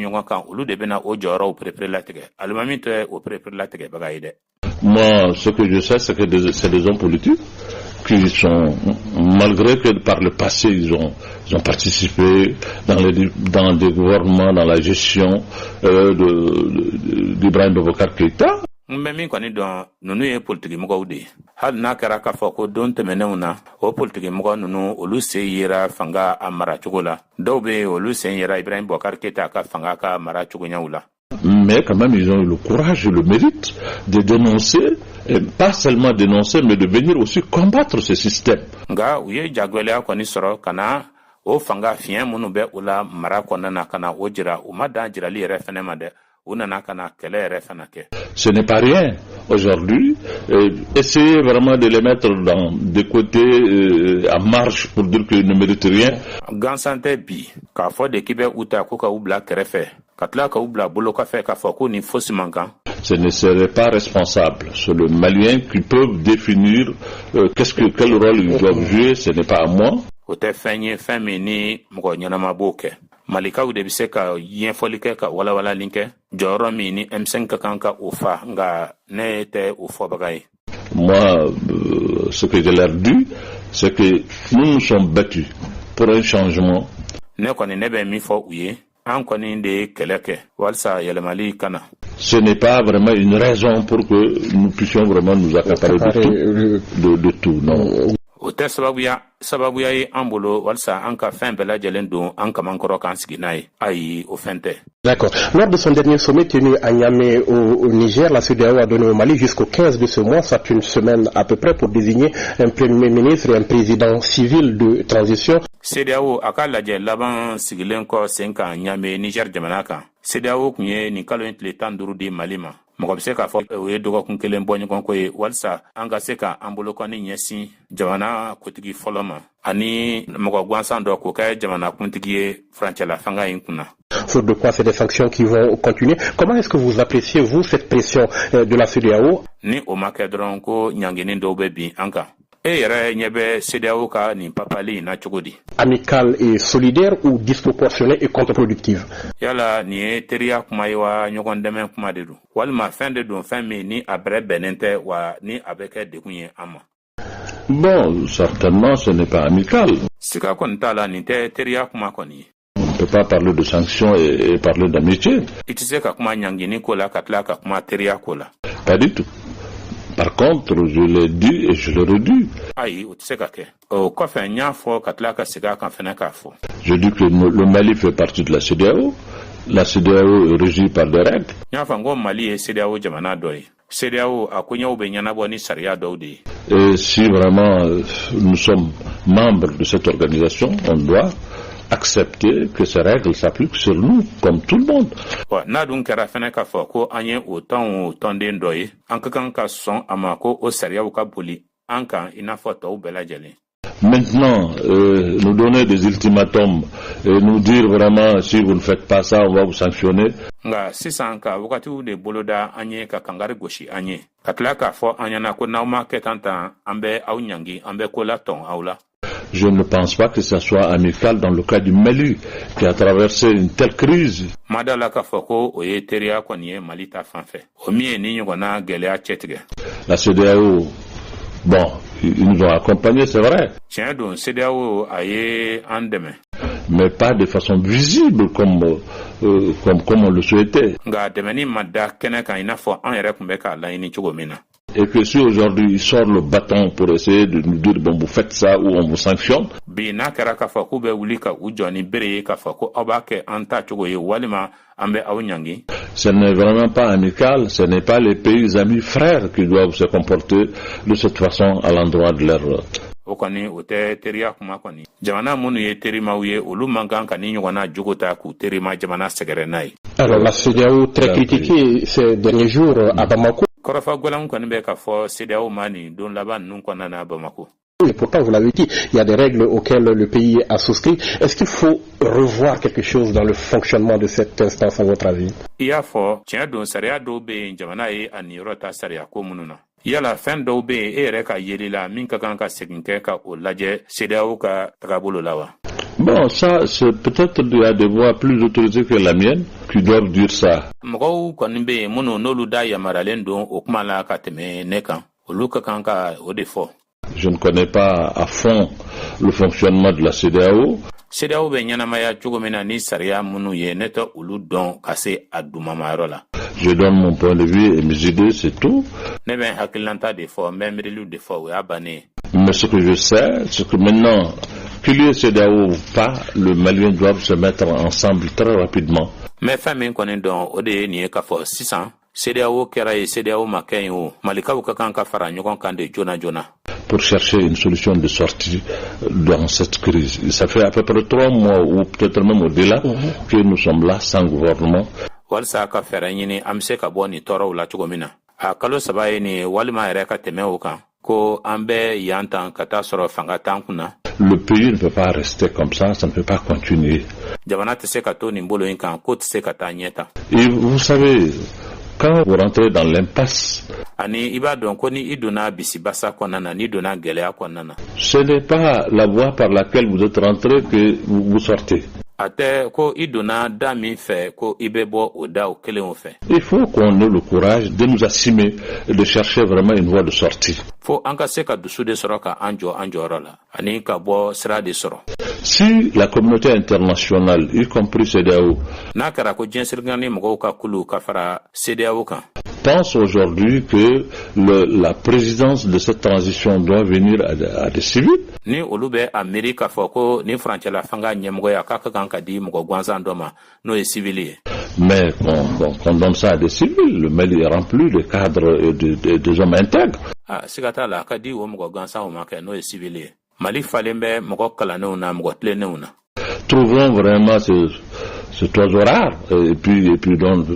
ɲɔgɔn kan olu de bɛna o jɔyɔrɔw perepere latigɛ alimami tɛ o perepere latigɛ baga ye dɛ. Moi, ce que je sais, c'est que c'est des hommes politiques qui sont, malgré que par le passé, ils ont participé dans des gouvernements, dans la gestion d'Ibrahim Boubacar Keïta. Mbe min kɔni dɔn nunu ye politigimɔgɔw de ye hali n'a kɛra k'a fɔ ko don tɛmɛnenw na o politigimɔgɔ nunu olu sen yera fanga a maracogo la dɔw be olu sen yera Ibrahim Boubacar Keïta ka fanga ka maracogoɲaw la. Mais quand même, ils ont eu le courage et le mérite de dénoncer, et pas seulement dénoncer, mais de venir aussi combattre ce système. Nga u ye jagwɛlɛya kɔni sɔrɔ ka na o fanga fiɲɛ minnu bɛ u la mara kɔnɔna na ka na o jira u ma dan jirali yɛrɛ fɛnɛ ma dɛ u nana ka na kɛlɛ yɛrɛ fana kɛ. Ce n'est pas rien aujourd'hui. Essayer vraiment de les mettre dans des côtés en marche pour dire qu'ils ne méritent rien. Gansan tɛ bi k'a fɔ de k'i bɛ u ta ko ka u bila kɛrɛfɛ ka tila ka u bila bolo kɔfɛ k'a fɔ ko ni fosi man kan. Ce ne serait pas responsable. C'est le Malien qui peut définir quel rôle ils doivent jouer. Ce n'est pas à moi. O tɛ fɛn ye fɛn min ni mɔgɔ ɲɛnama b'o kɛ. Malikaw de bɛ se ka ɲɛfɔli kɛ ka walawalali kɛ jɔyɔrɔ min ni M5 ka kan ka o fa nka ne tɛ o fɔbaga ye. Moi, ce que je leur dis, c'est que nous nous sommes battus pour un changement. Ne kɔni ne bɛ min fɔ u ye an kɔni de ye kɛlɛ kɛ walasa yɛlɛmali kana. Ce n'est pas vraiment une raison pour que nous puissions vraiment nous accaparer de tout, non. O tɛ sababuya ye an bolo walasa an ka fɛn bɛɛ lajɛlen don an kamankɔrɔ k'an sigi n'a ye ayi o fɛn tɛ. D'accord. Lors de son dernier sommet tenu à Niamey au Niger, la CEDEAO a donné au Mali jusqu'au 15 de ce mois, soit une semaine à peu près, pour désigner un premier ministre et un président civil de transition. CEDEAO a ka lajɛ laban sigilen kɔ sen kan Niamey Niger jamana kan. CEDEAO kun ye nin kalo in tile 15 di Mali ma. Mɔgɔ bɛ se k'a fɔ o ye dɔgɔkun kelen bɔ ɲɔgɔn ko ye walasa an ka se ka an bolokɔni ɲɛsin jamana kotigi fɔlɔ ma ani mɔgɔ gansan dɔ k'o kɛ jamana kuntigi ye furancɛla fanga in kunna. Faute de quoi, c'est des sanctions qui vont continuer. Comment est-ce que vous appréciez, vous, cette pression de la CEDEAO? Ni o ma kɛ dɔrɔn ko ɲangini dɔw bɛ bin an kan. E yɛrɛ ɲɛ bɛ CEDEAO ka nin papali na cogo di? Amical et solidaire ou disproportionnée et contre-productive? Yala nin ye teriya kuma ye wa ɲɔgɔn dɛmɛ kuma de don walima fɛn de don fɛn min ni a bɛrɛ bɛnnen tɛ wa ni a bɛ kɛ degun ye an ma. Bon, certainement ce n'est pas amical. Sika kɔni t'a la nin tɛ teriya kuma kɔni ye. On ne peut pas parler de sanctions et parler d'amitié. I tɛ se ka kuma ɲangini ko la ka tila ka kuma teriya ko la. Pas du tout. Par contre, je l'ai dit et je le redis. Ayi, o tɛ se ka kɛ. O kɔfɛ n y'a fɔ ka tila ka segin a kan fɛnɛ k'a fɔ. Je dis que le Mali fait partie de la CEDEAO. La CEDEAO est régie par des règles. N y'a fɔ n ko Mali ye CEDEAO jamana dɔ ye. CEDEAO a koɲɛw bɛ ɲɛnabɔ ni sariya dɔw de ye. Et si vraiment nous sommes membres de cette organisation, on doit accepter que ces règles s'appliquent sur nous, comme tout le monde. N'a dun kɛra fɛnɛ k'a fɔ ko an ye o tɔnden dɔ ye an ka kan ka sɔn a ma ko o sariyaw ka boli an kan i n'a fɔ tɔw bɛɛ lajɛlen. Maintenant, nous donner des ultimatums et nous dire vraiment si vous ne faites pas ça, on va vous sanctionner. Nga sisan ka wagatiw de boloda an ye ka kangari gosi an ye ka tila k'a fɔ an ɲɛna ko n'aw ma kɛ tan an bɛ aw ɲangi an bɛ ko la tɔn aw la. Je ne pense pas que ça soit amical dans le cas du Mali qui a traversé une telle crise. Madala k'a fɔ ko o ye teriya kɔni ye Mali ta fan fɛ o min ye ni ɲɔgɔnna gɛlɛya cɛtigɛ. La CEDEAO, bon, ils nous ont accompagnés, c'est vrai. Tiɲɛ don CEDEAO a ye an dɛmɛ. Mais pas de façon visible comme on le souhaitait. Nga dɛmɛni ma da kɛnɛ kan i n'a fɔ an yɛrɛ tun bɛ k'a laɲini cogo min na. Et que si aujourd'hui il sort le bâton pour essayer de nous dire bon vous faites ça ou on vous sanctionne. Bi n'a kɛra k'a fɔ k'u bɛ wuli ka u jɔ ni bere ye k'a fɔ ko aw b'a kɛ an ta cogo ye walima an bɛ aw ɲangi. Ce n'est vraiment pas amical, ce n'est pas les pays amis frères qui doivent se comporter de cette façon à l'endroit de leur. O kɔni o tɛ teriya kuma kɔni. Jamana minnu ye terimaw ye olu man kan ka ni ɲɔgɔnna jogo ta k'u terima jamana sɛgɛrɛ n'a ye. Alors la CEDEAO très critiquée ces derniers jours à Bamako. Kɔrɔfɔ gɔlɔn kɔni bɛ ka fɔ CEDEAO ma nin don laban ninnu kɔnɔna na Bamako. Et pourtant, vous l'avez dit, il y a des règles auxquelles le pays a souscrit. Est-ce qu'il faut revoir quelque chose dans le fonctionnement de cette instance, à votre avis? I y'a fɔ tiɲɛ don sariya dɔw bɛ yen jamana ye a niyɔrɔ ta sariya ko minnu na. Yala fɛn dɔw bɛ yen e yɛrɛ ka yeli la min ka kan ka segin kɛ ka o lajɛ CEDEAO ka tagabolo la wa? Bon, ça, c'est peut-être il y a des voix plus autorisées que la mienne qui doivent dire ça. Je ne connais pas à fond le fonctionnement de la CEDEAO. Je donne mon point de vue et mes idées, c'est tout. Mais ce que je sais, c'est que maintenant, qu'il y ait CEDEAO ou pas, le Malien doit se mettre ensemble très rapidement. Pour chercher une solution de sortie dans cette crise. Ça fait à peu près 3 mois ou peut-être même au-delà que nous sommes là sans gouvernement. Le pays ne peut pas rester comme ça ne peut pas continuer. Et vous savez, quand vous rentrez dans l'impasse, ce n'est pas la voie par laquelle vous êtes rentré que vous sortez. Il faut qu'on ait le courage de nous assumer et de chercher vraiment une voie de sortie. Si la communauté internationale, y compris CEDEAO, pense aujourd'hui que la présidence de cette transition doit venir à des civils, mais qu'on donne ça à des civils, le Mali est rempli de cadres et des hommes intègres. Trouvons vraiment ce oiseau rare et puis donc,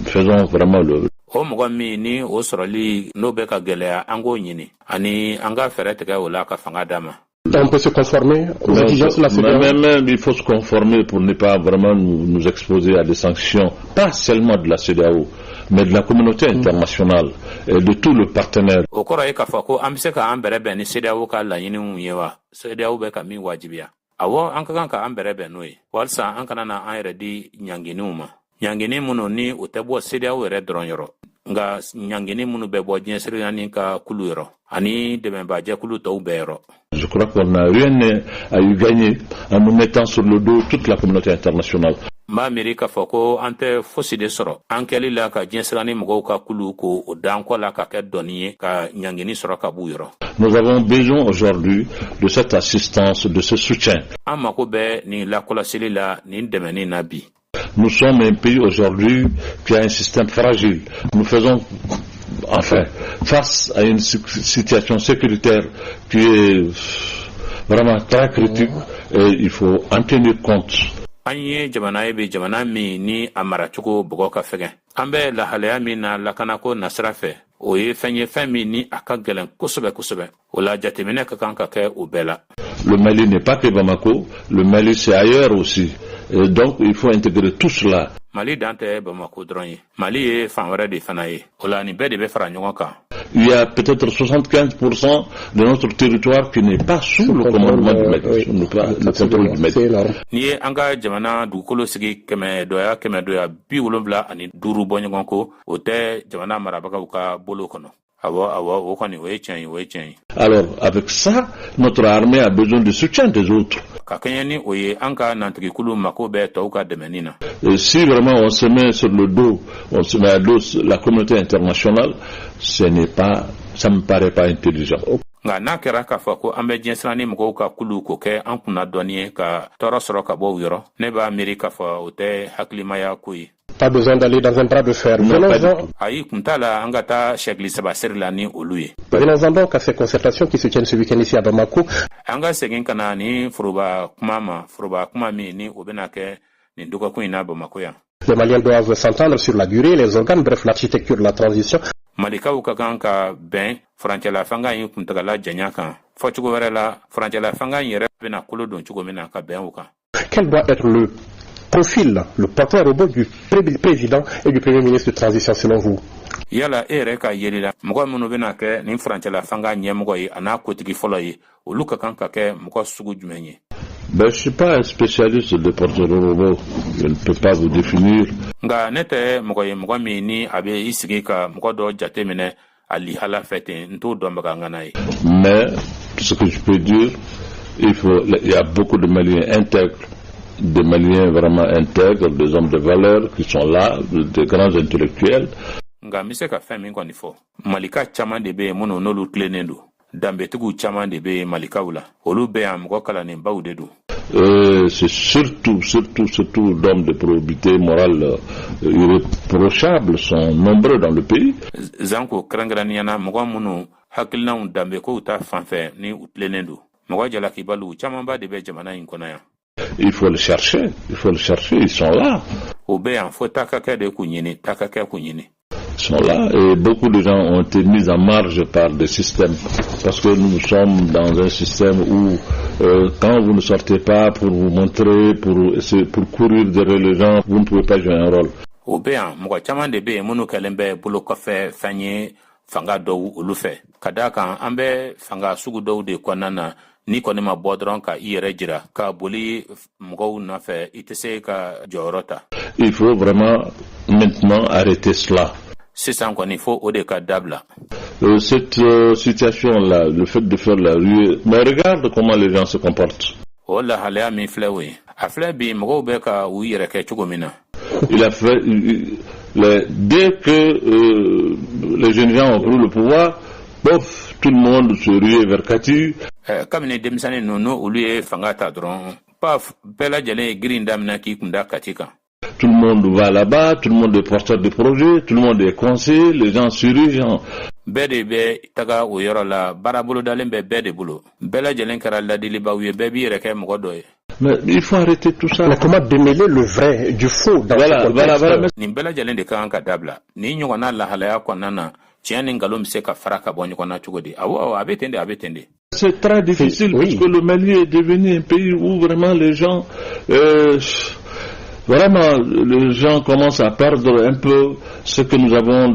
faisons vraiment le. On peut se conformer aux exigences de la CEDEAO. Même il faut se conformer pour ne pas vraiment nous exposer à des sanctions, pas seulement de la CEDEAO, mais de la communauté internationale et de tous les partenaires. Je crois qu'on n'a rien à y gagner en nous mettant sur le dos toute la communauté internationale. Nous avons besoin aujourd'hui de cette assistance, de ce soutien. Nous sommes un pays aujourd'hui qui a un système fragile. Nous faisons face à une situation sécuritaire qui est vraiment très critique et il faut en tenir compte. Le Mali n'est pas que Bamako, le Mali c'est ailleurs aussi. Et donc il faut intégrer tout cela. Il y a peut-être 75% de notre territoire qui n'est pas sous le commandement du Mali, sous le contrôle du Mali. Alors, avec ça, notre armée a besoin de soutien des autres. Et si vraiment on se met sur le dos, on se met à dos la communauté internationale, ça me paraît pas intelligent. Pas besoin d'aller dans un bras de fer. Venons-en donc à ces concertations qui se tiennent ce week-end ici à Bamako. Les Maliens doivent s'entendre sur la durée, les organes, bref, l'architecture de la transition. Quel doit être le profil, le portrait robot du président et du premier ministre de transition selon vous? Ben, je suis pas un spécialiste de porteurs de robots. Je ne peux pas vous définir. Nga nete mogoye mogomi ni abe isigi ka mogodo jatemine ali hala fete nto dombaga nganayi. Mais ce que je peux dire, il y a beaucoup de Maliens intègres, des Maliens vraiment intègres, des hommes de valeur qui sont là, des grands intellectuels. Nga mise ka femi kwani fo. Malika chama de be mono nolu klenendo. Dambe tugu chama de be malika wula. Olu be am go kala ne bawdedu. C'est surtout d'hommes de probité morale irréprochables sont nombreux dans le pays. Zanko krangraniana mogo munu hakilna dambe ko uta fanfe ni utlenendo. Mogo jala kibalu chama ba de be jamana inkona ya. Il faut le chercher, ils sont là. Obe en faut takaka de kunyini, takaka kunyini. Ils sont là et beaucoup de gens ont été mis en marge par des systèmes parce que nous sommes dans un système où quand vous ne sortez pas pour vous montrer, pour courir derrière les gens, vous ne pouvez pas jouer un rôle. Obean, mogo chama de be munu kalembe bulo kofe fanye fanga do ulufe. Kadaka ambe fanga sugu do de kwanana ni konema bodron ka irejira ka boli mogo na fe itese ka jorota. Il faut vraiment maintenant arrêter cela. C'est ça qu'on il faut au décadable. Cette situation-là, le fait de faire la rue, mais regarde comment les gens se comportent. Oh la halea mi flewe. A flebi mgo beka oui reke chugomina. Il a fait dès que les jeunes gens ont pris le pouvoir, bof, tout le monde se ruait vers Kati. Comme les demsane nono ou lui fangata dron. Paf, bela jale green damna ki kunda katika. Tout le monde va là-bas, tout le monde est porteur de projets, tout le monde est conseiller, les gens surgent. Bede taga uyoro la barabolo dalembe bede bulo. Bela jelen kara la diliba uye bebi reke mogodoye. Mais il faut arrêter tout ça. Mais comment démêler le vrai du faux dans ce contexte? Ni bela jelen de kanka dabla. Ni nyongana la halaya kwa nana. Tiani ngalom seka faraka bonyo kwa na chugodi. Awo abetende. C'est très difficile parce que le Mali est devenu un pays où vraiment les gens vraiment, les gens commencent à perdre un peu ce que nous avons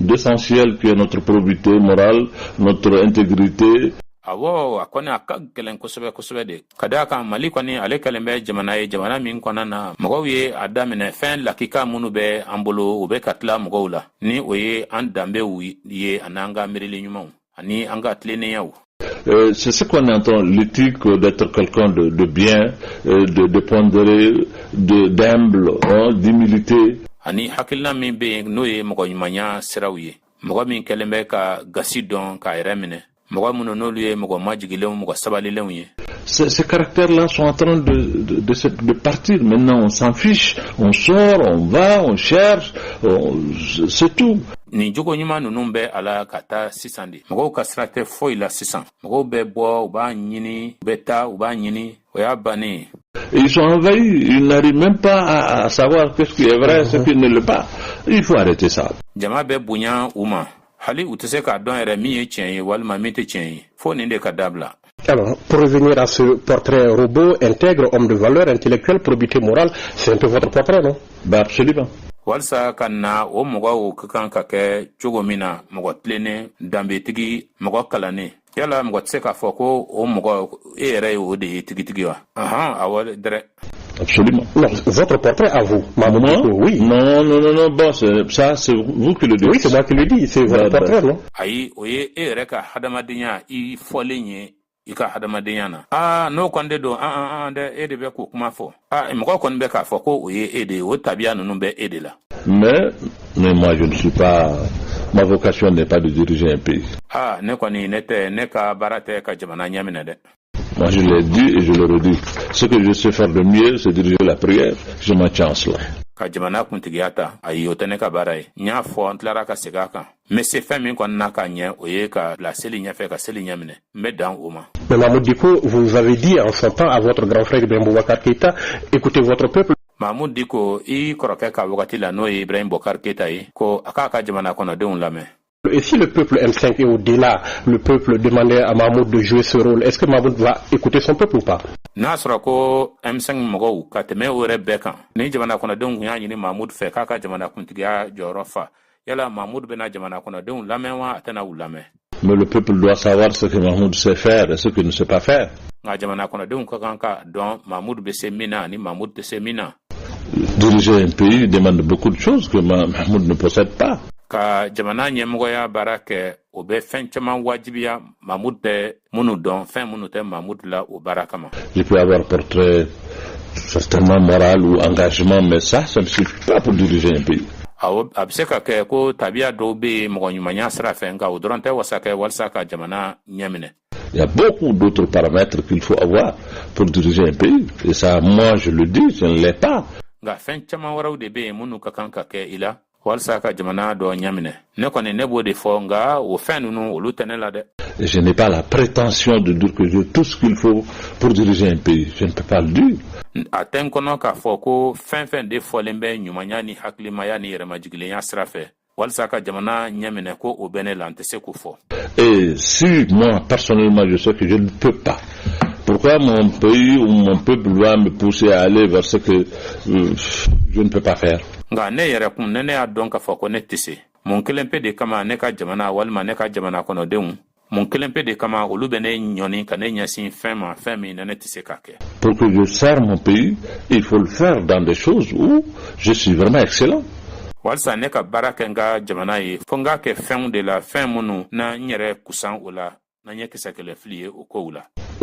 d'essentiel, qui est notre probité morale, notre intégrité. Awo akone akagelen kosobe de kadaka mali kwani ale kalembe jamana min kwana na mogoye adamene fen lakika munu be ambolo obe katla mogola ni oye andambe ye ananga mirili nyuma ani anga tlene yawo. C'est ce qu'on entend, l'éthique d'être quelqu'un de bien, de pondéré, d'humble, d'humilité. Ani hakilna min be noye mogo nyumanya serawiye. Mogo min kelembe ka gasidon ka iremine. Mogo muno noluye mogo majigile mogo sabalile unye. Ces caractères-là sont en train de partir. Maintenant, on s'en fiche, on sort, on va, on cherche, c'est tout. Ni jogo nyuma nunumbe ala kata sisandi. Mogo kasrate foi la sisan. Mogo be bo uba nyini, beta uba nyini, oya bani. Ils sont envahis, ils n'arrivent même pas à savoir qu'est-ce qui est vrai, ce qui ne l'est pas. Il faut arrêter ça. Jama be bunya uma. Hali utese ka don ere miye chenye walma mite chenye. Fo ninde kadabla. Alors, pour revenir à ce portrait robot, intègre, homme de valeur, intellectuel, probité morale, c'est un peu votre portrait, non? Bah, absolument. Walsa kana o mogo kakan kake chugomina mogo tlene dambe tigi mogo kalane. Yala mogo tseka foko o mogo ere o de tigi wa. Awal dre. Absolument. Non, votre portrait à vous, Mamoud Diko, oui. Non, bon, ça, c'est vous qui le dites. Oui, c'est moi qui le dis, c'est votre portrait, non? Aïe, oye, ere ka hadamadinya, I folenye, ika hadamadinya na. No konde do, de ede be ko kuma fo. Mko kon be ka fo ko oye ede, o tabia nunu be ede la. Mais moi, je ne suis pas, ma vocation n'est pas de diriger un pays. Ne koni nete, ne ka barate ka jamana nyamine de. Moi, je l'ai dit et je le redis. Ce que je sais faire de mieux, c'est diriger la prière. Je m'en tiens cela. Kajamana kuntigiata ayi otene ka barai nya fo ntlara ka segaka mais c'est fait min kon naka nya oye ka la selinya fait ka selinya mine mais dans oma. Mais Mamoud Diko, vous avez dit en son temps à votre grand frère Ibrahim Boubacar Keïta, écoutez votre peuple. Mamoud Diko I koroke ka wakati la no Ibrahim Boubacar Keïta ko akaka jamana kono de on lame. Et si le peuple M5 est au-delà, le peuple demandait à Mahmoud de jouer ce rôle, est-ce que Mahmoud va écouter son peuple ou pas? Nasra ko M5 mogo ka teme o rebeka ni jamana kono de on ni Mahmoud fe kaka jamana kuntiga jorofa yala Mahmoud bena jamana kono de on lame wa atana ulame. Mais le peuple doit savoir ce que Mahmoud sait faire et ce qu'il ne sait pas faire. Diriger un pays demande beaucoup de choses que Mahmoud ne possède pas. Je peux avoir portrait certainement moral ou engagement, mais ça ne suffit pas pour diriger un pays. Il y a beaucoup d'autres paramètres qu'il faut avoir pour diriger un pays. Et ça, moi, je le dis, je ne l'ai pas. Et je n'ai pas la prétention de dire que j'ai tout ce qu'il faut pour diriger un pays. Je ne peux pas le dire. Et si moi, personnellement, je sais que je ne peux pas, pourquoi mon pays ou mon peuple doit me pousser à aller vers ce que je ne peux pas faire? Pour que je serve mon pays, il faut le faire dans des choses où je suis vraiment excellent.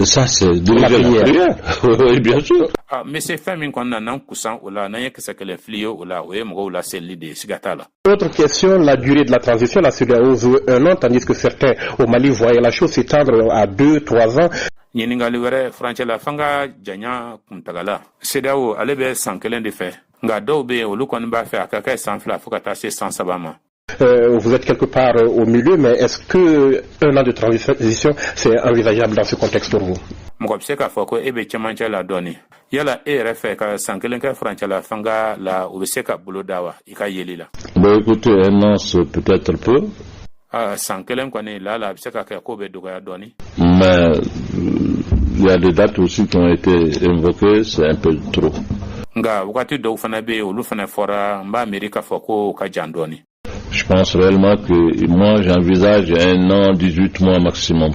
Ça, c'est de la prière. Oui, bien sûr. Autre question, la durée de la transition, la CEDEAO veut 1 an, tandis que certains au Mali voyaient la chose s'étendre à 2-3 ans. Vous êtes quelque part au milieu, mais est-ce que 1 an de transition, c'est envisageable dans ce contexte pour vous? Bon, écoutez, 1 an, c'est peut-être peu. Mais il y a des dates aussi qui ont été invoquées, c'est un peu trop. Je pense réellement que moi j'envisage 1 an, 18 mois maximum.